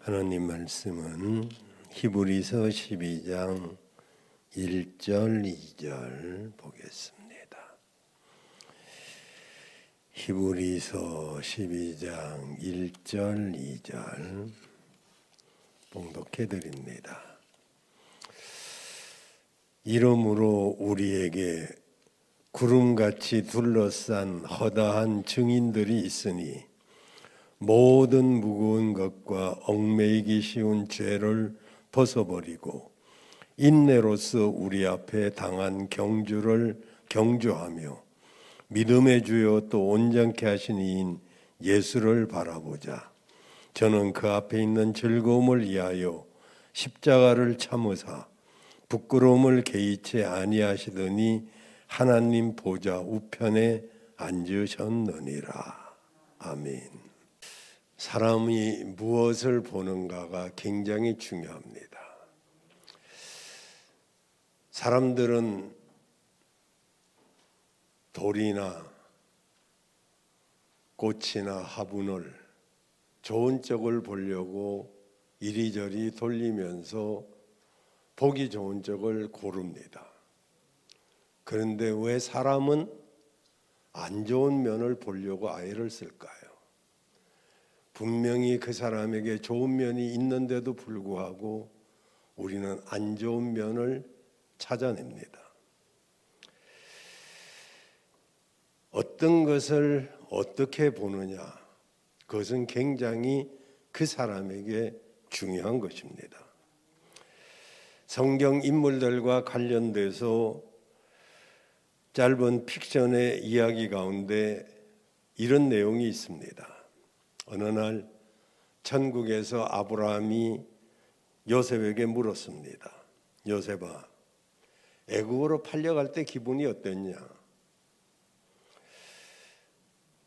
하나님 말씀은 히브리서 12장 1절 2절 보겠습니다. 히브리서 12장 1절 2절 봉독해 드립니다. 이러므로 우리에게 구름같이 둘러싼 허다한 증인들이 있으니 모든 무거운 것과 얽매이기 쉬운 죄를 벗어버리고 인내로서 우리 앞에 당한 경주를 경주하며 믿음의 주요 또 온전케 하신 이인 예수를 바라보자. 저는 그 앞에 있는 즐거움을 위하여 십자가를 참으사 부끄러움을 개의치 아니하시더니 하나님 보좌 우편에 앉으셨느니라. 아멘. 사람이 무엇을 보는가가 굉장히 중요합니다. 사람들은 돌이나 꽃이나 화분을 좋은 쪽을 보려고 이리저리 돌리면서 보기 좋은 쪽을 고릅니다. 그런데 왜 사람은 안 좋은 면을 보려고 아이를 쓸까요? 분명히 그 사람에게 좋은 면이 있는데도 불구하고 우리는 안 좋은 면을 찾아냅니다. 어떤 것을 어떻게 보느냐, 그것은 굉장히 그 사람에게 중요한 것입니다. 성경 인물들과 관련돼서 짧은 픽션의 이야기 가운데 이런 내용이 있습니다. 어느 날 천국에서 아브라함이 요셉에게 물었습니다. 요셉아, 애국으로 팔려갈 때 기분이 어땠냐?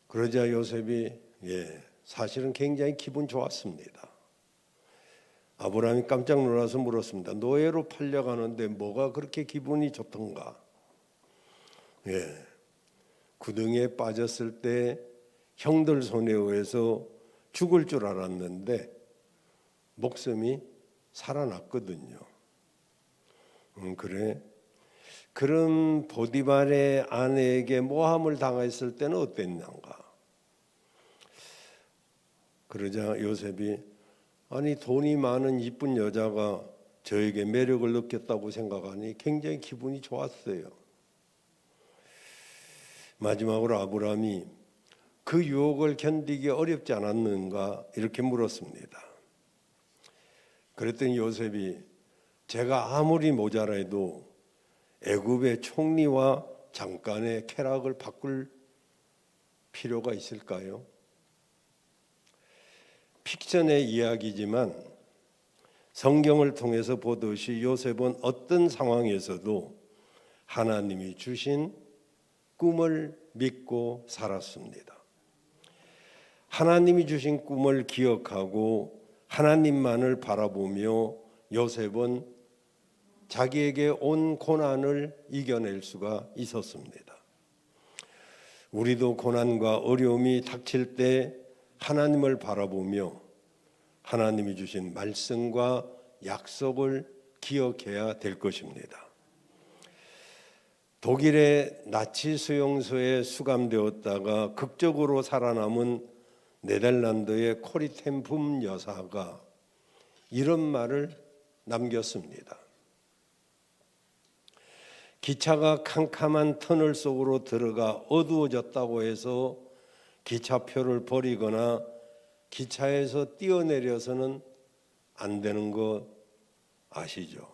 그러자 요셉이 사실은 굉장히 기분 좋았습니다. 아브라함이 깜짝 놀라서 물었습니다. 노예로 팔려가는데 뭐가 그렇게 기분이 좋던가? 구덩이에 빠졌을 때 형들 손에 의해서 죽을 줄 알았는데 목숨이 살아났거든요. 그래? 그런 보디발의 아내에게 모함을 당했을 때는 어땠는가? 그러자 요셉이 아니 돈이 많은 이쁜 여자가 저에게 매력을 느꼈다고 생각하니 굉장히 기분이 좋았어요. 마지막으로 아브라함이 그 유혹을 견디기 어렵지 않았는가 이렇게 물었습니다. 그랬더니 요셉이 제가 아무리 모자라도 애굽의 총리와 장관의 쾌락을 바꿀 필요가 있을까요? 픽션의 이야기지만 성경을 통해서 보듯이 요셉은 어떤 상황에서도 하나님이 주신 꿈을 믿고 살았습니다. 하나님이 주신 꿈을 기억하고 하나님만을 바라보며 요셉은 자기에게 온 고난을 이겨낼 수가 있었습니다. 우리도 고난과 어려움이 닥칠 때 하나님을 바라보며 하나님이 주신 말씀과 약속을 기억해야 될 것입니다. 독일의 나치 수용소에 수감되었다가 극적으로 살아남은 네덜란드의 코리 텐품 여사가 이런 말을 남겼습니다. 기차가 캄캄한 터널 속으로 들어가 어두워졌다고 해서 기차표를 버리거나 기차에서 뛰어내려서는 안 되는 거 아시죠?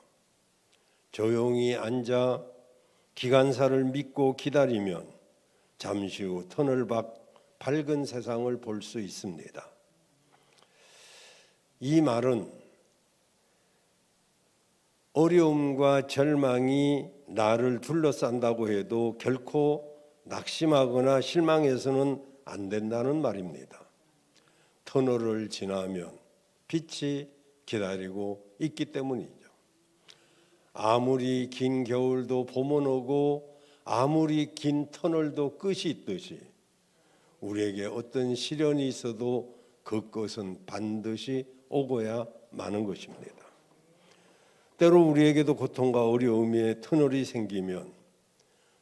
조용히 앉아 기관사를 믿고 기다리면 잠시 후 터널 밖 밝은 세상을 볼 수 있습니다. 이 말은 어려움과 절망이 나를 둘러싼다고 해도 결코 낙심하거나 실망해서는 안 된다는 말입니다. 터널을 지나면 빛이 기다리고 있기 때문이죠. 아무리 긴 겨울도 봄은 오고 아무리 긴 터널도 끝이 있듯이 우리에게 어떤 시련이 있어도 그것은 반드시 오고야 마는 것입니다. 때로 우리에게도 고통과 어려움의 터널이 생기면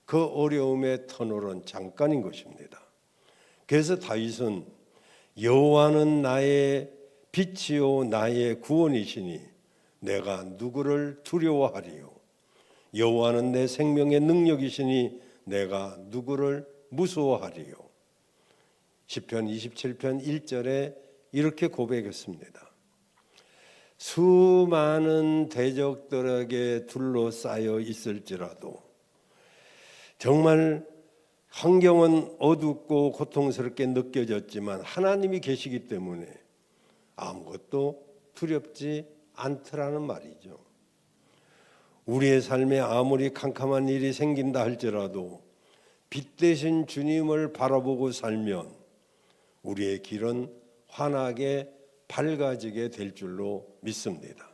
그 어려움의 터널은 잠깐인 것입니다. 그래서 다윗은 여호와는 나의 빛이요 나의 구원이시니 내가 누구를 두려워하리요. 여호와는 내 생명의 능력이시니 내가 누구를 무서워하리요. 시편 27편 1절에 이렇게 고백했습니다. 수많은 대적들에게 둘러싸여 있을지라도 정말 환경은 어둡고 고통스럽게 느껴졌지만 하나님이 계시기 때문에 아무것도 두렵지 않더라는 말이죠. 우리의 삶에 아무리 캄캄한 일이 생긴다 할지라도 빛 대신 주님을 바라보고 살면 우리의 길은 환하게 밝아지게 될 줄로 믿습니다.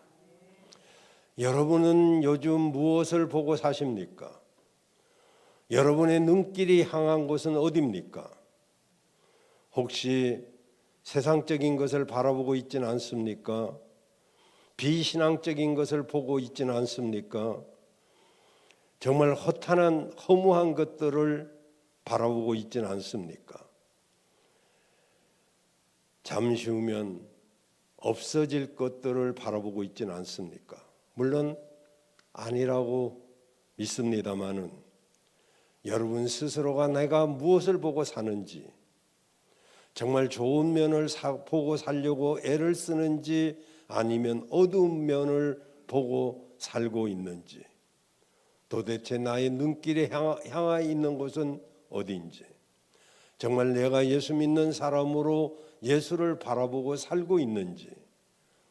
여러분은 요즘 무엇을 보고 사십니까? 여러분의 눈길이 향한 곳은 어디입니까? 혹시 세상적인 것을 바라보고 있지는 않습니까? 비신앙적인 것을 보고 있지는 않습니까? 정말 허탄한 허무한 것들을 바라보고 있지는 않습니까? 잠시 후면 없어질 것들을 바라보고 있지는 않습니까? 물론 아니라고 믿습니다마는 여러분 스스로가 내가 무엇을 보고 사는지, 정말 좋은 면을 보고 살려고 애를 쓰는지 아니면 어두운 면을 보고 살고 있는지, 도대체 나의 눈길에 향해 있는 곳은 어디인지, 정말 내가 예수 믿는 사람으로 예수를 바라보고 살고 있는지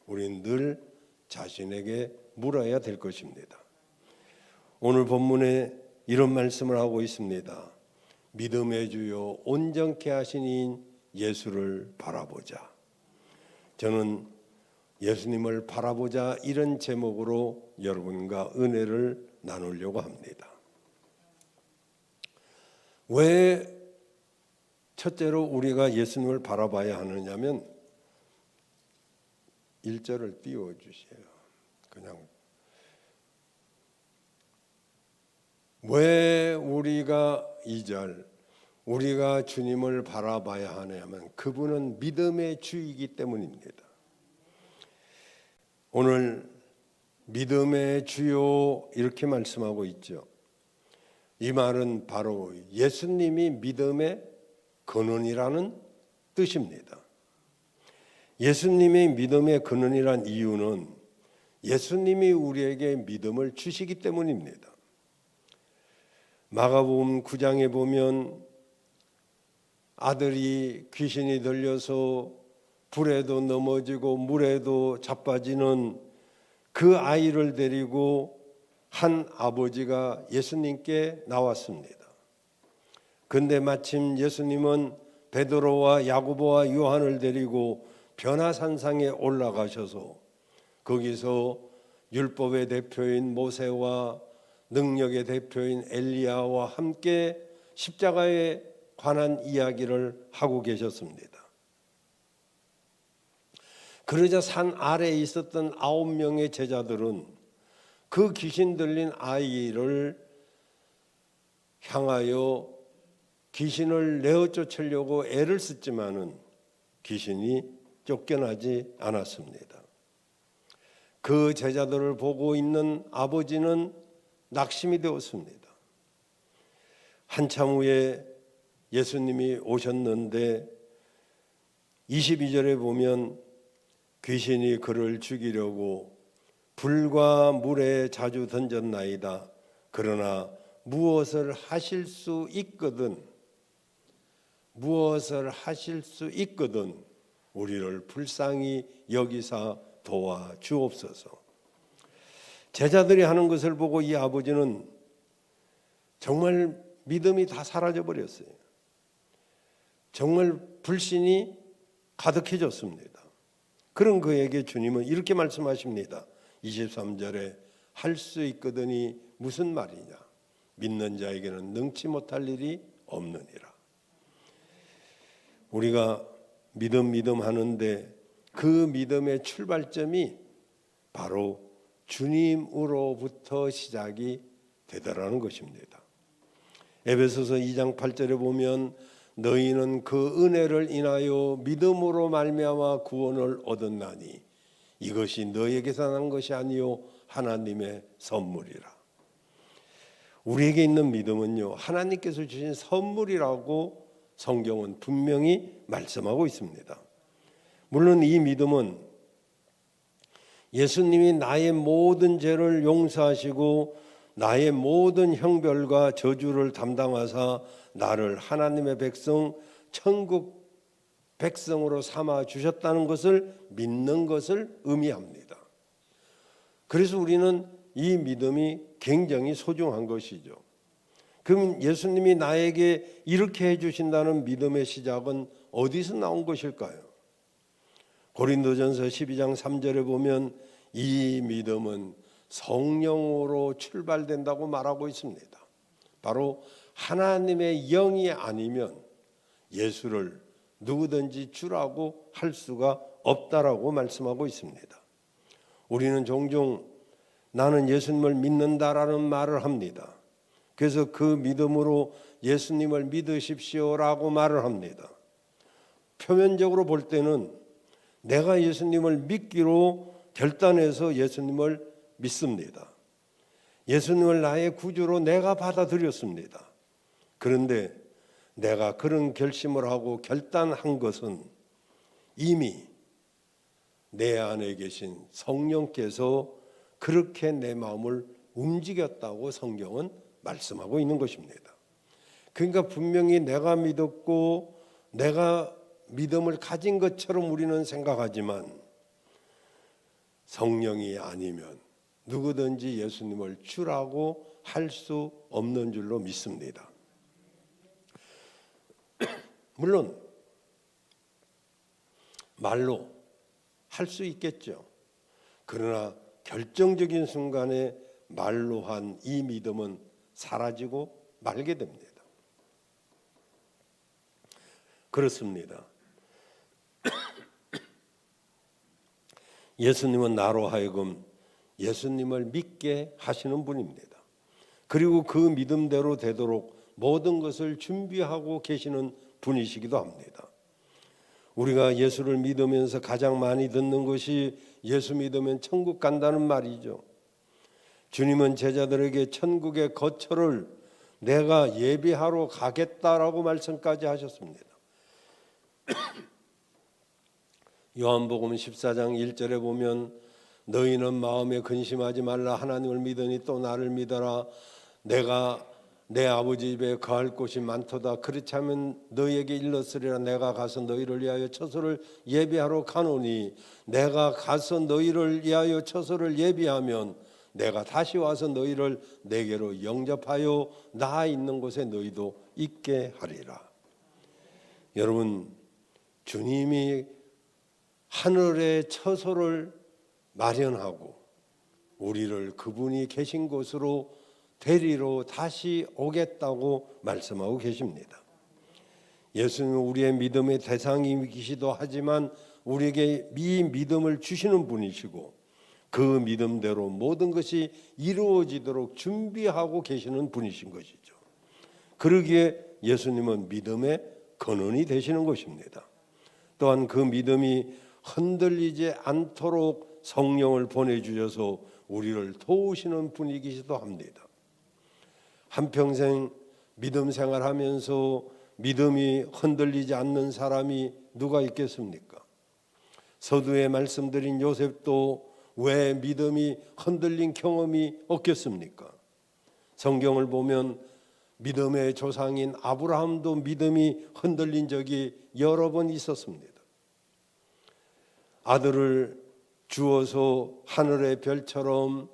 우리는 늘 자신에게 물어야 될 것입니다. 오늘 본문에 이런 말씀을 하고 있습니다. 믿음의 주요 온전케 하신 이인 예수를 바라보자. 저는 예수님을 바라보자 이런 제목으로 여러분과 은혜를 나누려고 합니다. 왜 첫째로 우리가 예수님을 바라봐야 하느냐면 1절을 띄워주세요. 그냥 왜 우리가 2절 우리가 주님을 바라봐야 하냐면 그분은 믿음의 주이기 때문입니다. 오늘 믿음의 주요 이렇게 말씀하고 있죠. 이 말은 바로 예수님이 믿음의 근원이라는 뜻입니다. 예수님의 믿음의 근원이란 이유는 예수님이 우리에게 믿음을 주시기 때문입니다. 마가복음 9장에 보면 아들이 귀신이 들려서 불에도 넘어지고 물에도 자빠지는 그 아이를 데리고 한 아버지가 예수님께 나왔습니다. 근데 마침 예수님은 베드로와 야고보와 요한을 데리고 변화산상에 올라가셔서 거기서 율법의 대표인 모세와 능력의 대표인 엘리야와 함께 십자가에 관한 이야기를 하고 계셨습니다. 그러자 산 아래에 있었던 9명의 제자들은 그 귀신 들린 아이를 향하여 귀신을 내어 쫓으려고 애를 썼지만은 귀신이 쫓겨나지 않았습니다. 그 제자들을 보고 있는 아버지는 낙심이 되었습니다. 한참 후에 예수님이 오셨는데 22절에 보면 귀신이 그를 죽이려고 불과 물에 자주 던졌나이다. 그러나 무엇을 하실 수 있거든 우리를 불쌍히 여기사 도와 주옵소서. 제자들이 하는 것을 보고 이 아버지는 정말 믿음이 다 사라져 버렸어요. 정말 불신이 가득해졌습니다. 그런 그에게 주님은 이렇게 말씀하십니다. 23절에 할 수 있거든이 무슨 말이냐? 믿는 자에게는 능치 못할 일이 없느니라. 우리가 믿음 하는데 그 믿음의 출발점이 바로 주님으로부터 시작이 되더라는 것입니다. 에베소서 2장 8절에 보면 너희는 그 은혜를 인하여 믿음으로 말미암아 구원을 얻었나니 이것이 너희에게서 난 것이 아니요 하나님의 선물이라. 우리에게 있는 믿음은요, 하나님께서 주신 선물이라고 성경은 분명히 말씀하고 있습니다. 물론 이 믿음은 예수님이 나의 모든 죄를 용서하시고 나의 모든 형벌과 저주를 담당하사 나를 하나님의 백성, 천국 백성으로 삼아 주셨다는 것을 믿는 것을 의미합니다. 그래서 우리는 이 믿음이 굉장히 소중한 것이죠. 그럼 예수님이 나에게 이렇게 해주신다는 믿음의 시작은 어디서 나온 것일까요? 고린도전서 12장 3절에 보면 이 믿음은 성령으로 출발된다고 말하고 있습니다. 바로 하나님의 영이 아니면 예수를 누구든지 주라고 할 수가 없다라고 말씀하고 있습니다. 우리는 종종 나는 예수님을 믿는다라는 말을 합니다. 그래서 그 믿음으로 예수님을 믿으십시오라고 말을 합니다. 표면적으로 볼 때는 내가 예수님을 믿기로 결단해서 예수님을 믿습니다. 예수님을 나의 구주로 내가 받아들였습니다. 그런데 내가 그런 결심을 하고 결단한 것은 이미 내 안에 계신 성령께서 그렇게 내 마음을 움직였다고 성경은 말씀하고 있는 것입니다. 그러니까 분명히 내가 믿었고 내가 믿음을 가진 것처럼 우리는 생각하지만 성령이 아니면 누구든지 예수님을 주라고 할 수 없는 줄로 믿습니다. 물론 말로 할 수 있겠죠. 그러나 결정적인 순간에 말로 한 이 믿음은 사라지고 말게 됩니다. 그렇습니다. 예수님은 나로 하여금 예수님을 믿게 하시는 분입니다. 그리고 그 믿음대로 되도록 모든 것을 준비하고 계시는 분이시기도 합니다. 우리가 예수를 믿으면서 가장 많이 듣는 것이 예수 믿으면 천국 간다는 말이죠. 주님은 제자들에게 천국의 거처를 내가 예비하러 가겠다라고 말씀까지 하셨습니다. 요한복음 14장 1절에 보면 너희는 마음에 근심하지 말라. 하나님을 믿으니 또 나를 믿어라. 내가 내 아버지 집에 거할 곳이 많도다. 그렇지 않으면 너희에게 일렀으리라. 내가 가서 너희를 위하여 처소를 예비하러 가노니 내가 가서 너희를 위하여 처소를 예비하면 내가 다시 와서 너희를 내게로 영접하여 나 있는 곳에 너희도 있게 하리라. 여러분, 주님이 하늘에 처소를 마련하고 우리를 그분이 계신 곳으로 데리러 다시 오겠다고 말씀하고 계십니다. 예수님은 우리의 믿음의 대상이시기도 하지만 우리에게 이 믿음을 주시는 분이시고 그 믿음대로 모든 것이 이루어지도록 준비하고 계시는 분이신 것이죠. 그러기에 예수님은 믿음의 근원이 되시는 것입니다. 또한 그 믿음이 흔들리지 않도록 성령을 보내주셔서 우리를 도우시는 분이기도 합니다. 한평생 믿음 생활하면서 믿음이 흔들리지 않는 사람이 누가 있겠습니까? 서두에 말씀드린 요셉도 왜 믿음이 흔들린 경험이 없겠습니까? 성경을 보면 믿음의 조상인 아브라함도 믿음이 흔들린 적이 여러 번 있었습니다. 아들을 주어서 하늘의 별처럼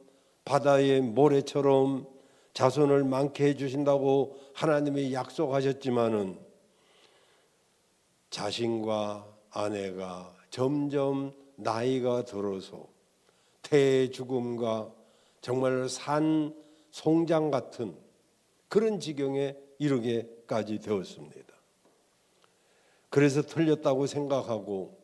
바다의 모래처럼 자손을 많게 해주신다고 하나님이 약속하셨지만은 자신과 아내가 점점 나이가 들어서 태의 죽음과 정말 산 송장 같은 그런 지경에 이르게까지 되었습니다. 그래서 틀렸다고 생각하고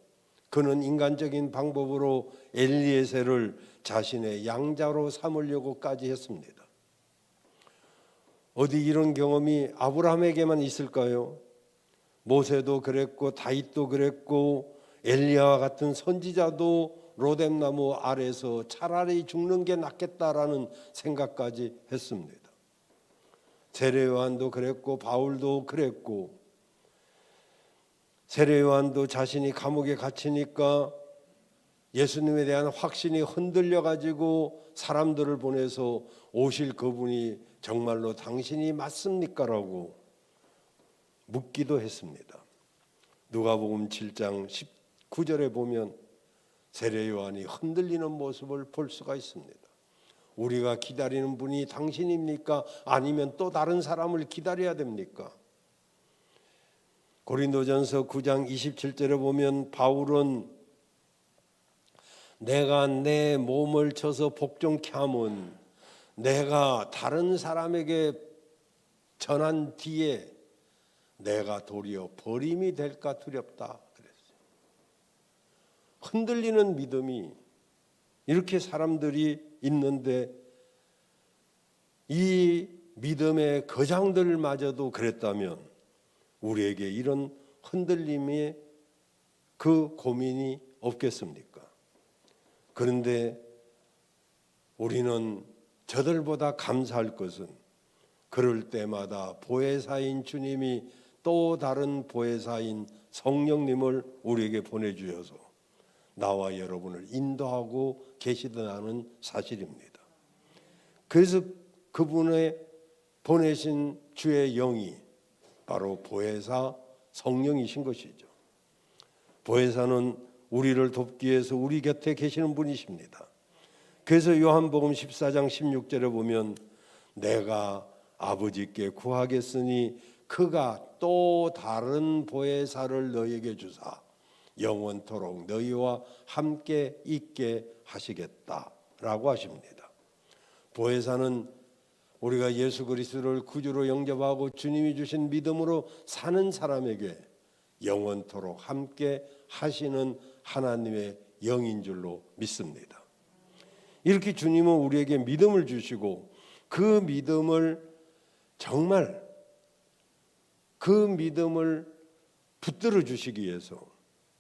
그는 인간적인 방법으로 엘리에셀을 자신의 양자로 삼으려고까지 했습니다. 어디 이런 경험이 아브라함에게만 있을까요? 모세도 그랬고 다윗도 그랬고 엘리야와 같은 선지자도 로뎀나무 아래서 차라리 죽는 게 낫겠다라는 생각까지 했습니다. 세례 요한도 그랬고 바울도 그랬고, 세례 요한도 자신이 감옥에 갇히니까 예수님에 대한 확신이 흔들려 가지고 사람들을 보내서 오실 그분이 정말로 당신이 맞습니까? 라고 묻기도 했습니다. 누가복음 7장 19절에 보면 세례 요한이 흔들리는 모습을 볼 수가 있습니다. 우리가 기다리는 분이 당신입니까? 아니면 또 다른 사람을 기다려야 됩니까? 고린도전서 9장 27절에 보면 바울은 내가 내 몸을 쳐서 복종케 함은 내가 다른 사람에게 전한 뒤에 내가 도리어 버림이 될까 두렵다 그랬어요. 흔들리는 믿음이 이렇게 사람들이 있는데 이 믿음의 거장들마저도 그랬다면 우리에게 이런 흔들림의 그 고민이 없겠습니까? 그런데 우리는 저들보다 감사할 것은 그럴 때마다 보혜사인 주님이 또 다른 보혜사인 성령님을 우리에게 보내주셔서 나와 여러분을 인도하고 계시다는 사실입니다. 그래서 그분의 보내신 주의 영이 바로 보혜사 성령이신 것이죠. 보혜사는 우리를 돕기 위해서 우리 곁에 계시는 분이십니다. 그래서 요한복음 14장 16절에 보면 내가 아버지께 구하겠으니 그가 또 다른 보혜사를 너희에게 주사 영원토록 너희와 함께 있게 하시겠다라고 하십니다. 보혜사는 우리가 예수 그리스도를 구주로 영접하고 주님이 주신 믿음으로 사는 사람에게 영원토록 함께 하시는 하나님의 영인 줄로 믿습니다. 이렇게 주님은 우리에게 믿음을 주시고 그 믿음을 정말 그 믿음을 붙들어 주시기 위해서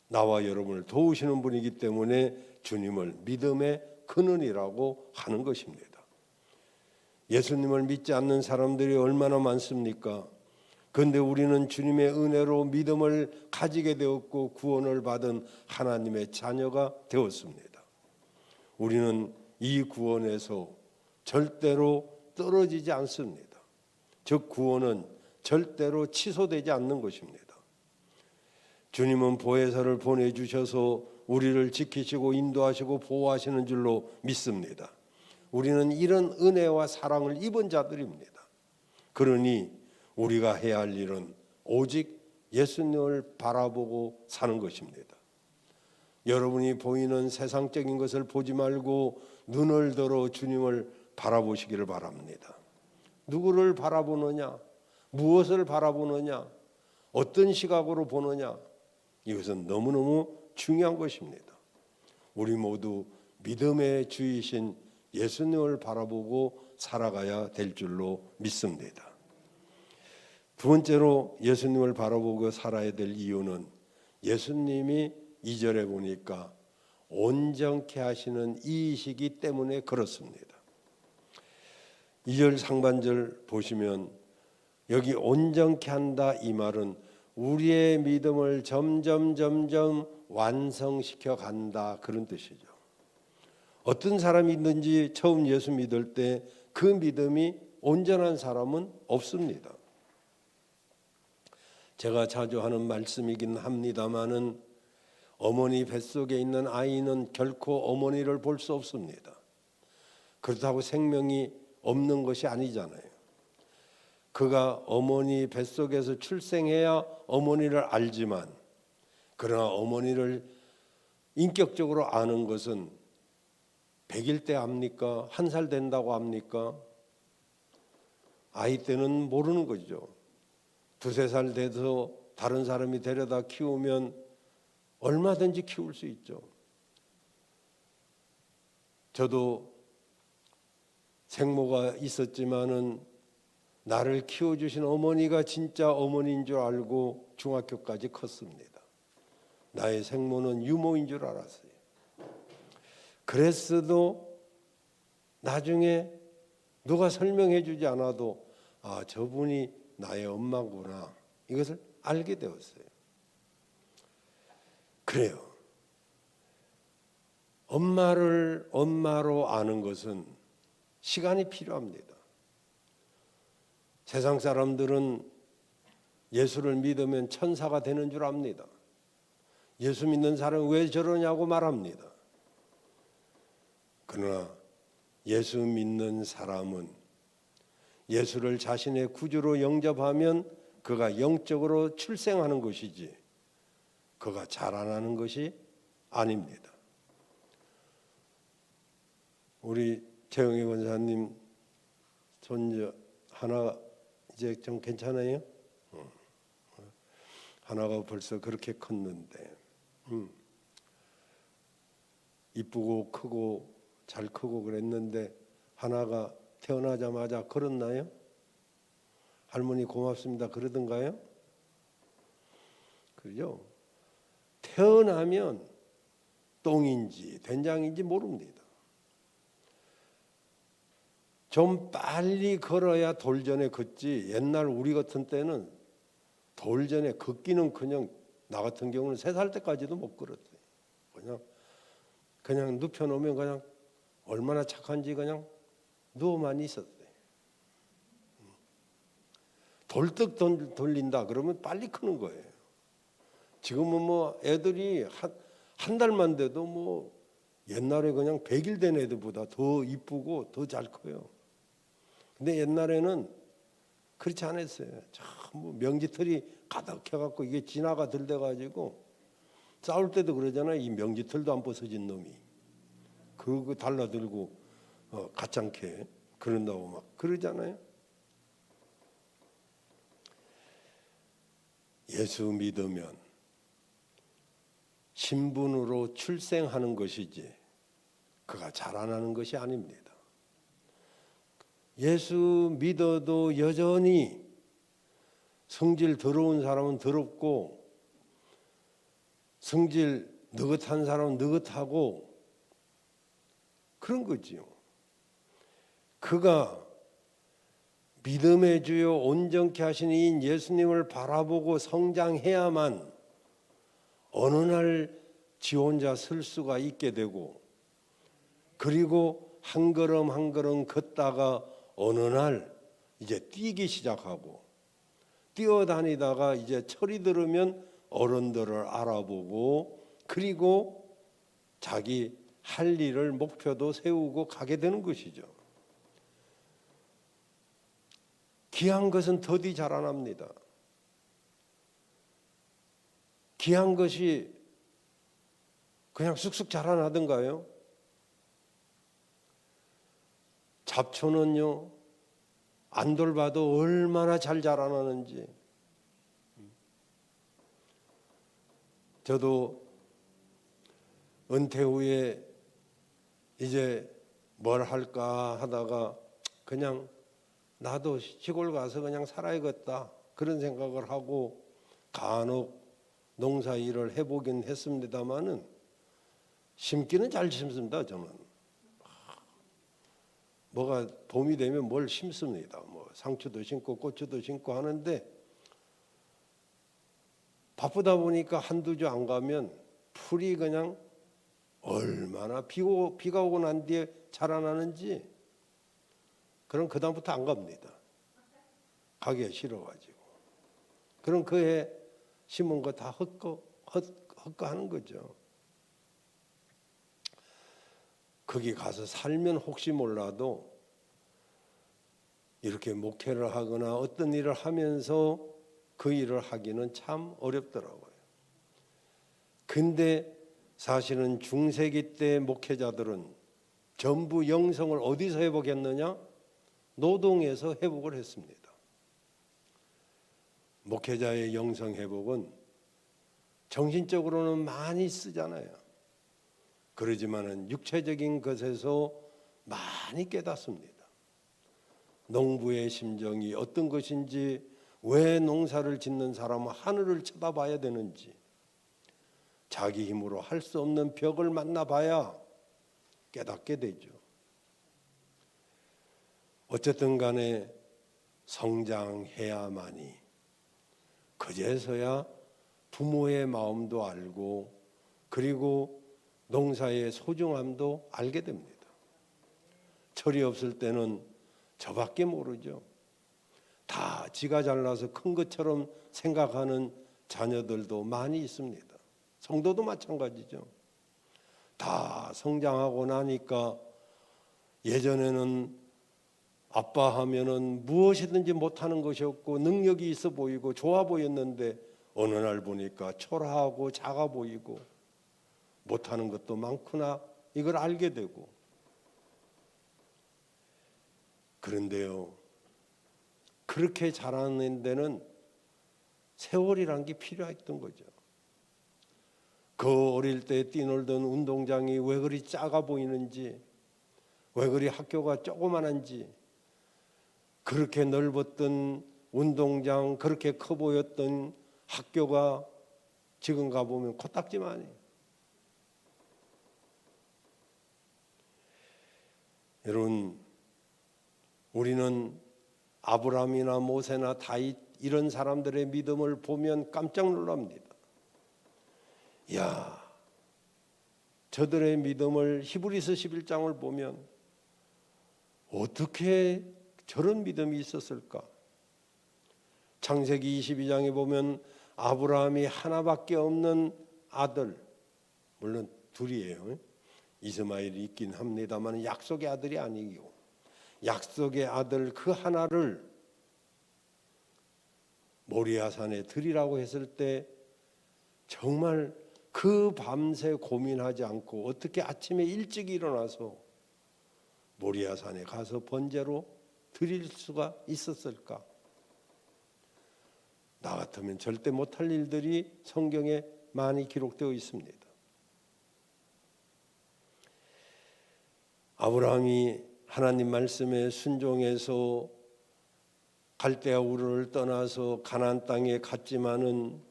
나와 여러분을 도우시는 분이기 때문에 주님을 믿음의 근원이라고 하는 것입니다. 예수님을 믿지 않는 사람들이 얼마나 많습니까? 그런데 우리는 주님의 은혜로 믿음을 가지게 되었고 구원을 받은 하나님의 자녀가 되었습니다. 우리는 이 구원에서 절대로 떨어지지 않습니다. 즉 구원은 절대로 취소되지 않는 것입니다. 주님은 보혜사를 보내주셔서 우리를 지키시고 인도하시고 보호하시는 줄로 믿습니다. 우리는 이런 은혜와 사랑을 입은 자들입니다. 그러니 우리가 해야 할 일은 오직 예수님을 바라보고 사는 것입니다. 여러분이 보이는 세상적인 것을 보지 말고 눈을 들어 주님을 바라보시기를 바랍니다. 누구를 바라보느냐? 무엇을 바라보느냐? 어떤 시각으로 보느냐? 이것은 너무너무 중요한 것입니다. 우리 모두 믿음의 주이신 예수님을 바라보고 살아가야 될 줄로 믿습니다. 두 번째로 예수님을 바라보고 살아야 될 이유는 예수님이 2절에 보니까 온전케 하시는 이이시기 때문에 그렇습니다. 2절 상반절 보시면 여기 온전케 한다 이 말은 우리의 믿음을 점점 완성시켜 간다 그런 뜻이죠. 어떤 사람이 있는지 처음 예수 믿을 때 그 믿음이 온전한 사람은 없습니다. 제가 자주 하는 말씀이긴 합니다마는 어머니 뱃속에 있는 아이는 결코 어머니를 볼 수 없습니다. 그렇다고 생명이 없는 것이 아니잖아요. 그가 어머니 뱃속에서 출생해야 어머니를 알지만 그러나 어머니를 인격적으로 아는 것은 100일 때 압니까? 1살 된다고 압니까? 아이 때는 모르는 거죠. 2-3살 돼서 다른 사람이 데려다 키우면 얼마든지 키울 수 있죠. 저도 생모가 있었지만은 나를 키워주신 어머니가 진짜 어머니인 줄 알고 중학교까지 컸습니다. 나의 생모는 유모인 줄 알았어요. 그랬어도 나중에 누가 설명해 주지 않아도 아, 저분이 나의 엄마구나, 이것을 알게 되었어요. 그래요. 엄마를 엄마로 아는 것은 시간이 필요합니다. 세상 사람들은 예수를 믿으면 천사가 되는 줄 압니다. 예수 믿는 사람은 왜 저러냐고 말합니다. 그러나 예수 믿는 사람은 예수를 자신의 구주로 영접하면 그가 영적으로 출생하는 것이지 그가 자라나는 것이 아닙니다. 우리 재영이 권사님 손자 하나 이제 좀 괜찮아요? 하나가 벌써 그렇게 컸는데 이쁘고 크고 잘 크고 그랬는데 하나가 태어나자마자 걸었나요? 할머니 고맙습니다 그러던가요? 그죠? 태어나면 똥인지 된장인지 모릅니다. 좀 빨리 걸어야 돌전에 걷지, 옛날 우리 같은 때는 돌전에 걷기는 그냥, 나 같은 경우는 3살 때까지도 못 걸었어요. 그냥 눕혀놓으면 그냥 얼마나 착한지 그냥 누워만 있었어요. 돌떡 돌린다 그러면 빨리 크는 거예요. 지금은 뭐 애들이 한 달만 돼도 뭐 옛날에 그냥 100일 된 애들보다 더 이쁘고 더 잘 커요. 근데 옛날에는 그렇지 않았어요. 뭐 명지털이 가득해갖고 이게 진화가 덜 돼가지고 싸울 때도 그러잖아요. 이 명지털도 안 벗어진 놈이 그거 달라들고 가짱캐 그런다고 막 그러잖아요. 예수 믿으면 신분으로 출생하는 것이지 그가 자라나는 것이 아닙니다. 예수 믿어도 여전히 성질 더러운 사람은 더럽고 성질 느긋한 사람은 느긋하고 그런 거지요. 그가 믿음의 주요 온전케 하시는 이 예수님을 바라보고 성장해야만 어느 날 지 혼자 설 수가 있게 되고, 그리고 한 걸음 한 걸음 걷다가 어느 날 이제 뛰기 시작하고, 뛰어다니다가 이제 철이 들으면 어른들을 알아보고, 그리고 자기 할 일을 목표도 세우고 가게 되는 것이죠. 귀한 것은 더디 자라납니다. 귀한 것이 그냥 쑥쑥 자라나던가요? 잡초는요, 안 돌봐도 얼마나 잘 자라나는지. 저도 은퇴 후에 이제 뭘 할까 하다가 그냥 나도 시골 가서 그냥 살아야겠다 그런 생각을 하고 간혹 농사 일을 해보긴 했습니다마는 심기는 잘 심습니다. 저는 뭐가 봄이 되면 뭘 심습니다. 뭐 상추도 심고 고추도 심고 하는데 바쁘다 보니까 한두 주 안 가면 풀이 그냥 얼마나 비가 오고 난 뒤에 자라나는지, 그럼 그 다음부터 안 갑니다. 가기가 싫어가지고. 그럼 그해 심은 거 다 헛거하는 거죠. 거기 가서 살면 혹시 몰라도 이렇게 목회를 하거나 어떤 일을 하면서 그 일을 하기는 참 어렵더라고요. 근데 사실은 중세기 때 목회자들은 전부 영성을 어디서 회복했느냐? 노동에서 회복을 했습니다. 목회자의 영성 회복은 정신적으로는 많이 쓰잖아요. 그러지만은 육체적인 것에서 많이 깨닫습니다. 농부의 심정이 어떤 것인지, 왜 농사를 짓는 사람은 하늘을 쳐다봐야 되는지, 자기 힘으로 할 수 없는 벽을 만나봐야 깨닫게 되죠. 어쨌든 간에 성장해야만이, 그제서야 부모의 마음도 알고 그리고 농사의 소중함도 알게 됩니다. 철이 없을 때는 저밖에 모르죠. 다 지가 잘나서 큰 것처럼 생각하는 자녀들도 많이 있습니다. 성도도 마찬가지죠. 다 성장하고 나니까 예전에는 아빠 하면은 무엇이든지 못하는 것이 없고 능력이 있어 보이고 좋아 보였는데, 어느 날 보니까 초라하고 작아 보이고 못하는 것도 많구나, 이걸 알게 되고. 그런데요, 그렇게 자라는 데는 세월이란 게 필요했던 거죠. 그 어릴 때 뛰놀던 운동장이 왜 그리 작아 보이는지, 왜 그리 학교가 조그만한지, 그렇게 넓었던 운동장, 그렇게 커 보였던 학교가 지금 가보면 코딱지만해요. 여러분, 우리는 아브라함이나 모세나 다윗 이런 사람들의 믿음을 보면 깜짝 놀랍니다. 야, 저들의 믿음을, 히브리서 11장을 보면 어떻게 저런 믿음이 있었을까? 창세기 22장에 보면 아브라함이 하나밖에 없는 아들, 물론 둘이에요. 이스마엘이 있긴 합니다만 약속의 아들이 아니고, 약속의 아들 그 하나를 모리아산에 드리라고 했을 때 정말 그 밤새 고민하지 않고 어떻게 아침에 일찍 일어나서 모리아산에 가서 번제로 드릴 수가 있었을까? 나 같으면 절대 못할 일들이 성경에 많이 기록되어 있습니다. 아브라함이 하나님 말씀에 순종해서 갈대아 우르를 떠나서 가나안 땅에 갔지만은,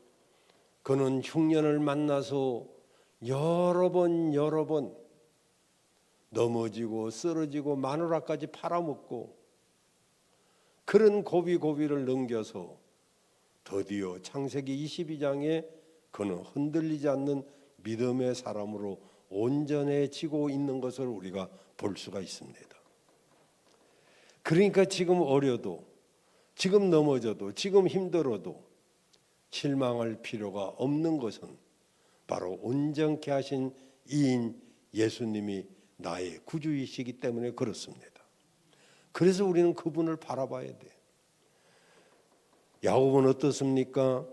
그는 흉년을 만나서 여러 번 넘어지고 쓰러지고 마누라까지 팔아먹고, 그런 고비고비를 넘겨서 드디어 창세기 22장에 그는 흔들리지 않는 믿음의 사람으로 온전해지고 있는 것을 우리가 볼 수가 있습니다. 그러니까 지금 어려도, 지금 넘어져도, 지금 힘들어도 실망할 필요가 없는 것은 바로 온전케 하신 이인 예수님이 나의 구주이시기 때문에 그렇습니다. 그래서 우리는 그분을 바라봐야 돼. 야곱은 어떻습니까?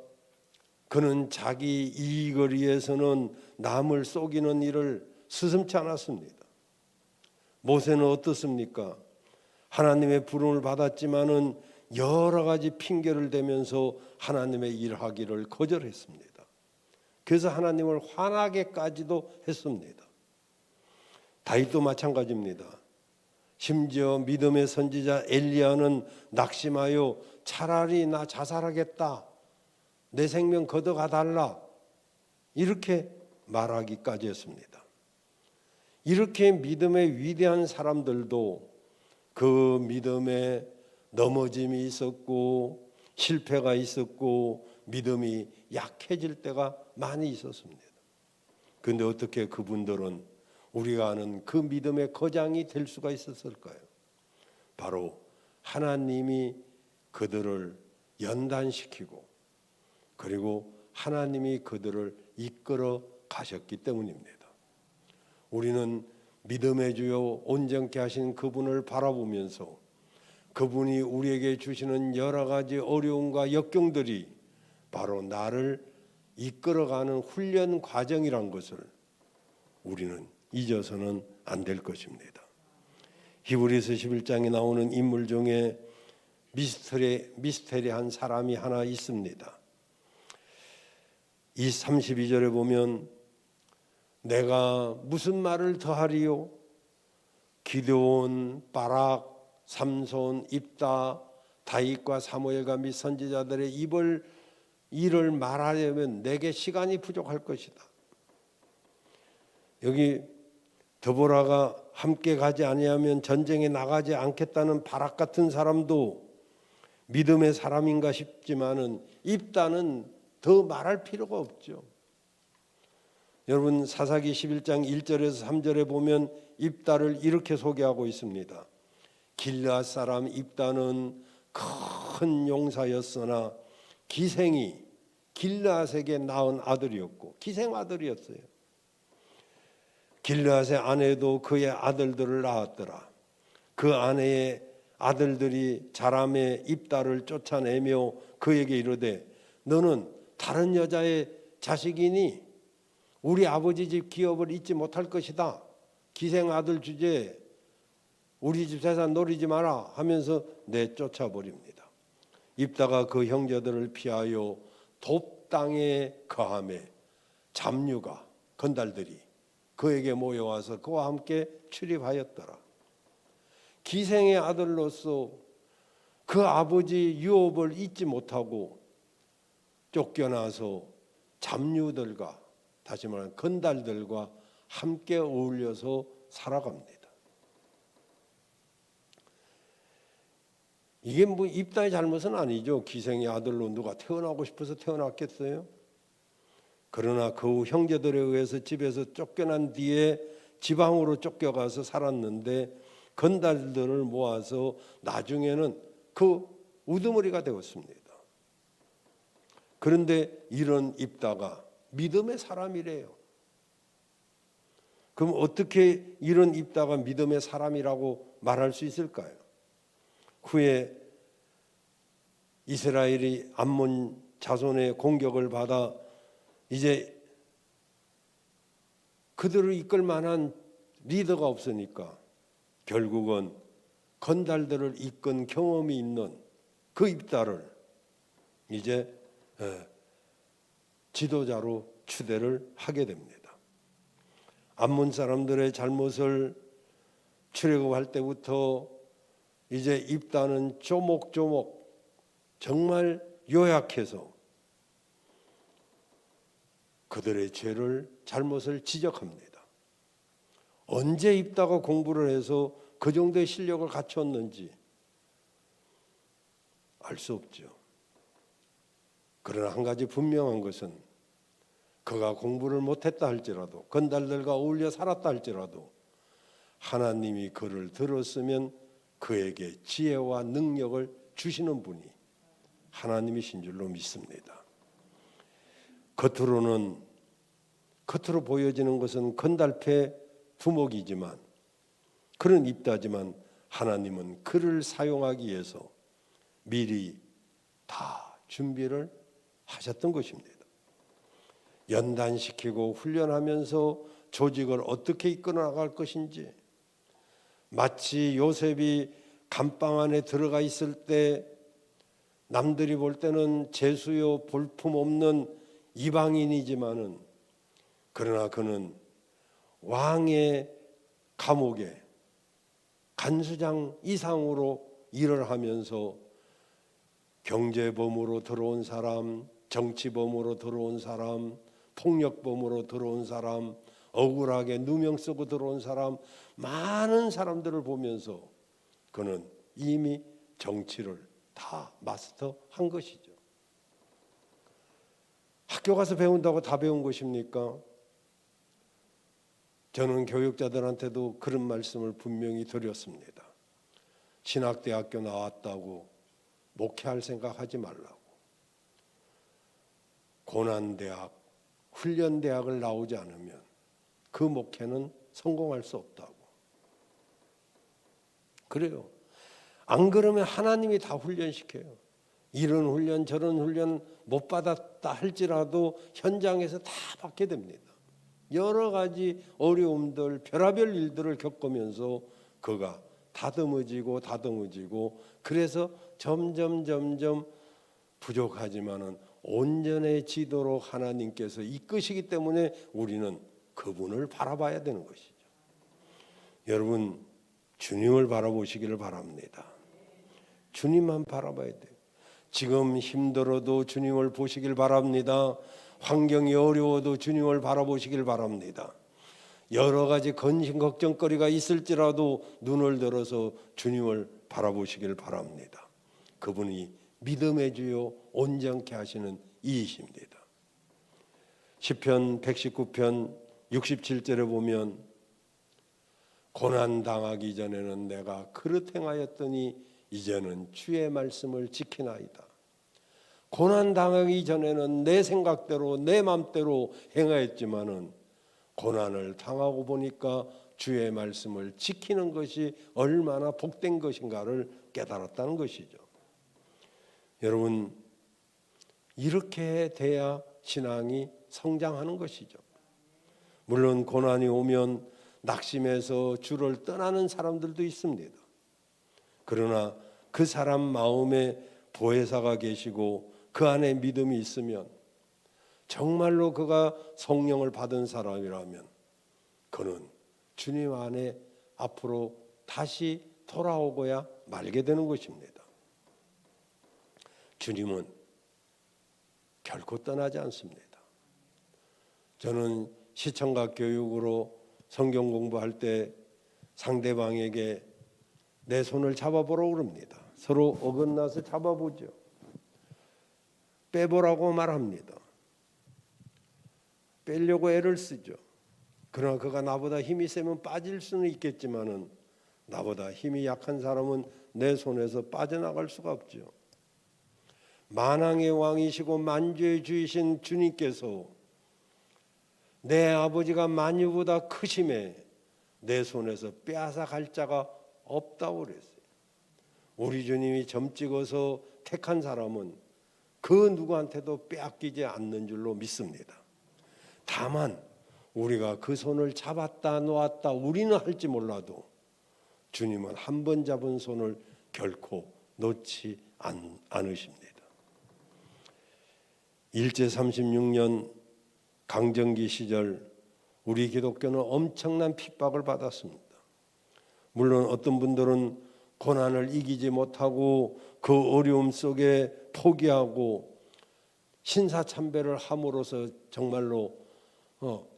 그는 자기 이익을 위해서는 남을 속이는 일을 스슴치 않았습니다. 모세는 어떻습니까? 하나님의 부름을 받았지만은 여러 가지 핑계를 대면서 하나님의 일하기를 거절했습니다. 그래서 하나님을 화나게까지도 했습니다. 다윗도 마찬가지입니다. 심지어 믿음의 선지자 엘리야는 낙심하여 차라리 나 자살하겠다, 내 생명 걷어가 달라, 이렇게 말하기까지 했습니다. 이렇게 믿음의 위대한 사람들도 그 믿음에 넘어짐이 있었고 실패가 있었고 믿음이 약해질 때가 많이 있었습니다. 그런데 어떻게 그분들은 우리가 아는 그 믿음의 거장이 될 수가 있었을까요? 바로 하나님이 그들을 연단시키고 그리고 하나님이 그들을 이끌어 가셨기 때문입니다. 우리는 믿음의 주요 온전케 하신 그분을 바라보면서 그분이 우리에게 주시는 여러 가지 어려움과 역경들이 바로 나를 이끌어가는 훈련 과정이란 것을 우리는 잊어서는 안 될 것입니다. 히브리서 11장에 나오는 인물 중에 미스테리한 사람이 하나 있습니다. 이 32절에 보면 내가 무슨 말을 더하리요? 기드온, 바락, 삼손, 입다, 다윗과 사무엘과 및 선지자들의 일을 말하려면 내게 시간이 부족할 것이다. 여기 드보라가 함께 가지 아니하면 전쟁에 나가지 않겠다는 바락 같은 사람도 믿음의 사람인가 싶지만은 입다는 더 말할 필요가 없죠. 여러분 사사기 11장 1절에서 3절에 보면 입다를 이렇게 소개하고 있습니다. 길르앗 사람 입다는 큰 용사였으나 기생이 길르앗에게 낳은 아들이었고 기생 아들이었어요. 길르앗의 아내도 그의 아들들을 낳았더라. 그 아내의 아들들이 자람의 입다를 쫓아내며 그에게 이르되 너는 다른 여자의 자식이니 우리 아버지 집 기업을 잊지 못할 것이다. 기생 아들 주제에 우리 집 재산 노리지 마라 하면서 내쫓아 버립니다. 입다가 그 형제들을 피하여 돕 땅에 거함에 잡류가 건달들이 그에게 모여와서 그와 함께 출입하였더라. 기생의 아들로서 그 아버지 유업을 잊지 못하고 쫓겨나서 잡류들과 다시 말하면 건달들과 함께 어울려서 살아갑니다. 이게 뭐 입다의 잘못은 아니죠. 기생의 아들로 누가 태어나고 싶어서 태어났겠어요? 그러나 그 형제들에 의해서 집에서 쫓겨난 뒤에 지방으로 쫓겨가서 살았는데 건달들을 모아서 나중에는 그 우두머리가 되었습니다. 그런데 이런 입다가 믿음의 사람이래요. 그럼 어떻게 이런 입다가 믿음의 사람이라고 말할 수 있을까요? 후에 이스라엘이 암몬 자손의 공격을 받아 이제 그들을 이끌 만한 리더가 없으니까 결국은 건달들을 이끈 경험이 있는 그 입다를 이제 지도자로 추대를 하게 됩니다. 암몬 사람들의 잘못을 출애굽할 때부터 이제 입다는 조목조목 정말 요약해서 그들의 죄를 잘못을 지적합니다. 언제 입다가 공부를 해서 그 정도의 실력을 갖췄는지 알 수 없죠. 그러나 한 가지 분명한 것은 그가 공부를 못했다 할지라도 건달들과 어울려 살았다 할지라도 하나님이 그를 들었으면 그에게 지혜와 능력을 주시는 분이 하나님이신 줄로 믿습니다. 겉으로 보여지는 것은 건달패 두목이지만 그런 입다지만 하나님은 그를 사용하기 위해서 미리 다 준비를 하셨던 것입니다. 연단시키고 훈련하면서 조직을 어떻게 이끌어 나갈 것인지 마치 요셉이 감방 안에 들어가 있을 때 남들이 볼 때는 재수요 볼품없는 이방인이지만은 그러나 그는 왕의 감옥에 간수장 이상으로 일을 하면서 경제범으로 들어온 사람, 정치범으로 들어온 사람, 폭력범으로 들어온 사람, 억울하게 누명 쓰고 들어온 사람, 많은 사람들을 보면서 그는 이미 정치를 다 마스터한 것이죠. 학교 가서 배운다고 다 배운 것입니까? 저는 교육자들한테도 그런 말씀을 분명히 드렸습니다. 신학대학교 나왔다고 목회할 생각하지 말라고. 고난대학, 훈련대학을 나오지 않으면 그 목회는 성공할 수 없다고. 그래요. 안 그러면 하나님이 다 훈련시켜요. 이런 훈련 저런 훈련 못 받았다 할지라도 현장에서 다 받게 됩니다. 여러 가지 어려움들 별의별 일들을 겪으면서 그가 다듬어지고 그래서 점점 부족하지만은 온전해지도록 하나님께서 이끄시기 때문에 우리는 그분을 바라봐야 되는 것이죠. 여러분, 주님을 바라보시기를 바랍니다. 주님만 바라봐야 돼요. 지금 힘들어도 주님을 보시길 바랍니다. 환경이 어려워도 주님을 바라보시길 바랍니다. 여러 가지 근심 걱정거리가 있을지라도 눈을 들어서 주님을 바라보시길 바랍니다. 그분이 믿음의 주요 온전케 하시는 이이십니다. 시편 119편 67절에 보면 고난 당하기 전에는 내가 그릇 행하였더니 이제는 주의 말씀을 지키나이다. 고난 당하기 전에는 내 생각대로 내 맘대로 행하였지만은 고난을 당하고 보니까 주의 말씀을 지키는 것이 얼마나 복된 것인가를 깨달았다는 것이죠. 여러분, 이렇게 돼야 신앙이 성장하는 것이죠. 물론 고난이 오면 낙심해서 주를 떠나는 사람들도 있습니다. 그러나 그 사람 마음에 보혜사가 계시고 그 안에 믿음이 있으면, 정말로 그가 성령을 받은 사람이라면 그는 주님 안에 앞으로 다시 돌아오고야 말게 되는 것입니다. 주님은 결코 떠나지 않습니다. 저는 시청각 교육으로 성경 공부할 때 상대방에게 내 손을 잡아보라고 그럽니다. 서로 어긋나서 잡아보죠. 빼보라고 말합니다. 빼려고 애를 쓰죠. 그러나 그가 나보다 힘이 세면 빠질 수는 있겠지만은 나보다 힘이 약한 사람은 내 손에서 빠져나갈 수가 없죠. 만왕의 왕이시고 만주의 주이신 주님께서 내 아버지가 만유보다 크심에 내 손에서 빼앗아 갈 자가 없다고 그랬어요. 우리 주님이 점 찍어서 택한 사람은 그 누구한테도 빼앗기지 않는 줄로 믿습니다. 다만 우리가 그 손을 잡았다 놓았다 우리는 할지 몰라도 주님은 한 번 잡은 손을 결코 놓지 않으십니다. 일제 36년 강점기 시절 우리 기독교는 엄청난 핍박을 받았습니다. 물론 어떤 분들은 고난을 이기지 못하고 그 어려움 속에 포기하고 신사참배를 함으로써 정말로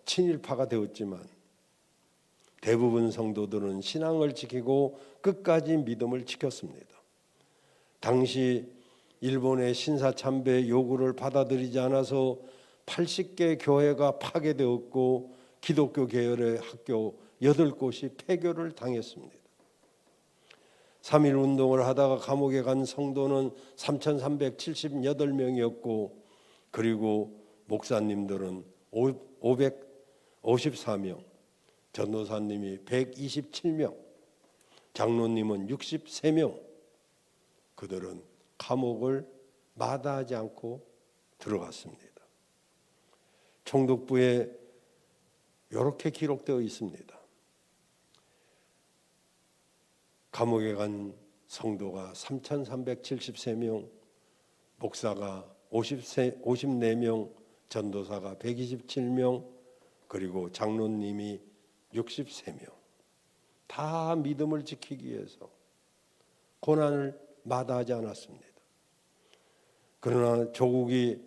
친일파가 되었지만, 대부분 성도들은 신앙을 지키고 끝까지 믿음을 지켰습니다. 당시 일본의 신사참배 요구를 받아들이지 않아서 80개 교회가 파괴되었고 기독교 계열의 학교 8곳이 폐교를 당했습니다. 3.1 운동을 하다가 감옥에 간 성도는 3,378명이었고 그리고 목사님들은 554명, 전도사님이 127명, 장로님은 63명. 그들은 감옥을 마다하지 않고 들어갔습니다. 총독부에 이렇게 기록되어 있습니다. 감옥에 간 성도가 3,373명, 목사가 54명, 전도사가 127명, 그리고 장로님이 63명. 다 믿음을 지키기 위해서 고난을 마다하지 않았습니다. 그러나 조국이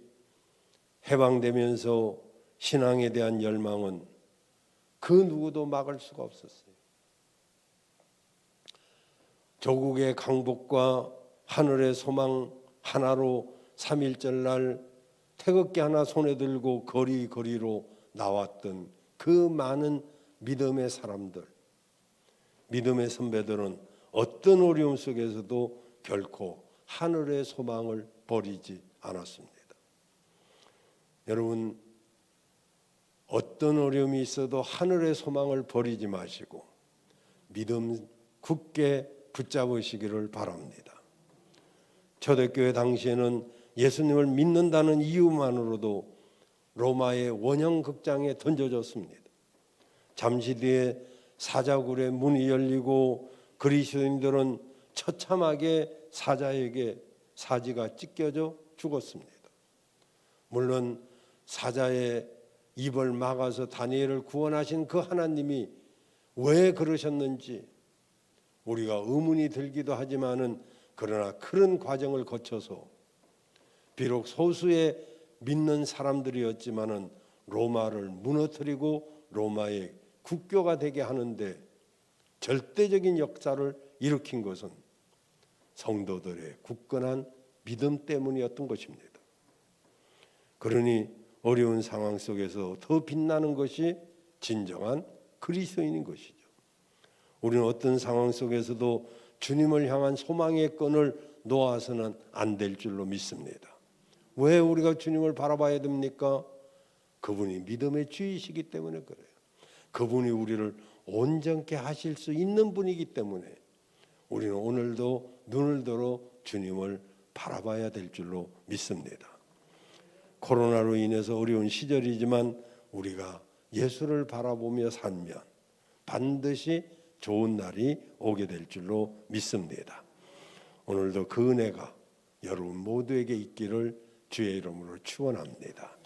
해방되면서 신앙에 대한 열망은 그 누구도 막을 수가 없었어요. 조국의 강복과 하늘의 소망 하나로 3.1절 날 태극기 하나 손에 들고 거리로 나왔던 그 많은 믿음의 사람들, 믿음의 선배들은 어떤 어려움 속에서도 결코 하늘의 소망을 버리지 않았습니다. 여러분, 어떤 어려움이 있어도 하늘의 소망을 버리지 마시고 믿음 굳게 붙잡으시기를 바랍니다. 초대교회 당시에는 예수님을 믿는다는 이유만으로도 로마의 원형 극장에 던져졌습니다. 잠시 뒤에 사자굴의 문이 열리고 그리스도인들은 처참하게 사자에게 사지가 찢겨져 죽었습니다. 물론 사자의 입을 막아서 다니엘을 구원하신 그 하나님이 왜 그러셨는지 우리가 의문이 들기도 하지만은, 그러나 그런 과정을 거쳐서 비록 소수의 믿는 사람들이었지만은 로마를 무너뜨리고 로마의 국교가 되게 하는데 절대적인 역사를 일으킨 것은 성도들의 굳건한 믿음 때문이었던 것입니다. 그러니 어려운 상황 속에서 더 빛나는 것이 진정한 그리스도인인 것이죠. 우리는 어떤 상황 속에서도 주님을 향한 소망의 끈을 놓아서는 안 될 줄로 믿습니다. 왜 우리가 주님을 바라봐야 됩니까? 그분이 믿음의 주이시기 때문에 그래요. 그분이 우리를 온전케 하실 수 있는 분이기 때문에 우리는 오늘도 눈을 들어 주님을 바라봐야 될 줄로 믿습니다. 코로나로 인해서 어려운 시절이지만 우리가 예수를 바라보며 살면 반드시 좋은 날이 오게 될 줄로 믿습니다. 오늘도 그 은혜가 여러분 모두에게 있기를 주의 이름으로 축원합니다.